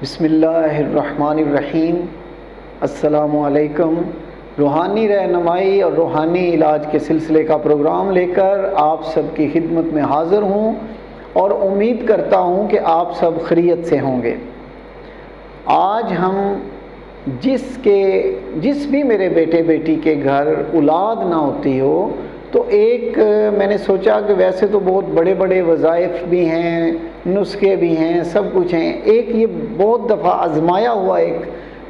بسم اللہ الرحمن الرحیم۔ السلام علیکم۔ روحانی رہنمائی اور روحانی علاج کے سلسلے کا پروگرام لے کر آپ سب کی خدمت میں حاضر ہوں اور امید کرتا ہوں کہ آپ سب خیریت سے ہوں گے۔ آج ہم جس بھی میرے بیٹے بیٹی کے گھر اولاد نہ ہوتی ہو تو میں نے سوچا کہ ویسے تو بہت بڑے بڑے وظائف بھی ہیں، نسخے بھی ہیں، سب کچھ ہیں، ایک یہ بہت دفعہ آزمایا ہوا ایک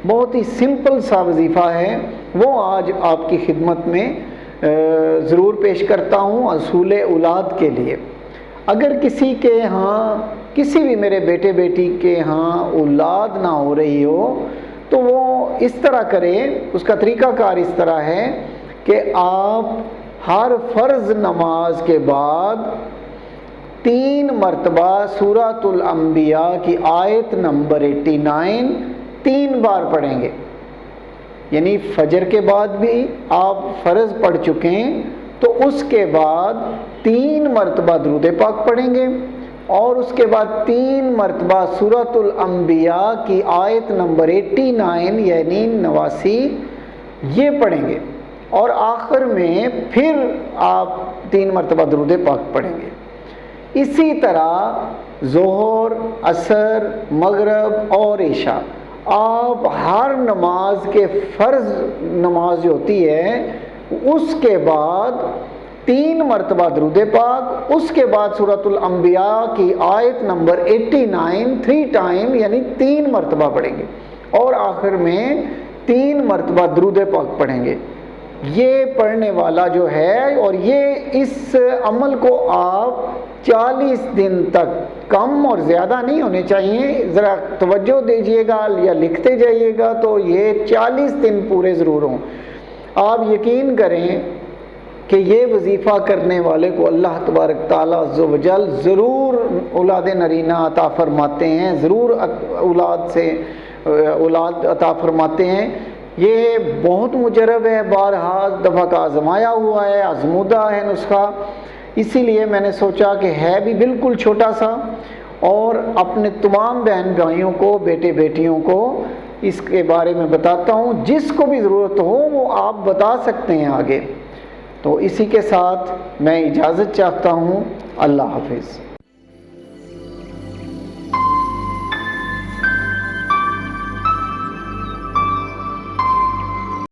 بہت ہی سمپل سا وظیفہ ہے، وہ آج آپ کی خدمت میں ضرور پیش کرتا ہوں حصول اولاد کے لیے۔ اگر کسی کے کسی بھی میرے بیٹے بیٹی کے اولاد نہ ہو رہی ہو تو وہ اس طرح کرے، اس کا طریقہ کار اس طرح ہے کہ آپ ہر فرض نماز کے بعد 3 مرتبہ سورۃ الانبیاء کی آیت نمبر 89 3 بار پڑھیں گے۔ یعنی فجر کے بعد بھی آپ فرض پڑھ چکے ہیں تو اس کے بعد 3 مرتبہ درود پاک پڑھیں گے اور اس کے بعد 3 مرتبہ سورۃ الانبیاء کی آیت نمبر 89 یعنی 89 یہ پڑھیں گے، اور آخر میں پھر آپ 3 مرتبہ درود پاک پڑھیں گے۔ اسی طرح ظہر، عصر، مغرب اور عشاء آپ ہر نماز کے فرض نماز جو ہوتی ہے اس کے بعد 3 مرتبہ درود پاک، اس کے بعد سورۃ الانبیاء کی آیت نمبر 89 3 ٹائم یعنی 3 مرتبہ پڑھیں گے، اور آخر میں 3 مرتبہ درود پاک پڑھیں گے۔ یہ پڑھنے والا جو ہے، اور اس عمل کو آپ 40 دن تک، کم اور زیادہ نہیں ہونے چاہیے، ذرا توجہ دیجیے گا یا لکھتے جائیے گا تو یہ 40 دن پورے ضرور ہوں۔ آپ یقین کریں کہ یہ وظیفہ کرنے والے کو اللہ تبارک تعالیٰ عز و جل ضرور اولاد نرینہ عطا فرماتے ہیں، ضرور اولاد عطا فرماتے ہیں۔ یہ بہت مجرب ہے، بارہا دفعہ کا آزمایا ہوا ہے، آزمودہ ہے نسخہ، اسی لیے میں نے سوچا کہ ہے بھی بالکل چھوٹا سا، اور اپنے تمام بہن بھائیوں کو، بیٹے بیٹیوں کو اس کے بارے میں بتاتا ہوں، جس کو بھی ضرورت ہو وہ آپ بتا سکتے ہیں آگے۔ تو اسی کے ساتھ میں اجازت چاہتا ہوں، اللہ حافظ۔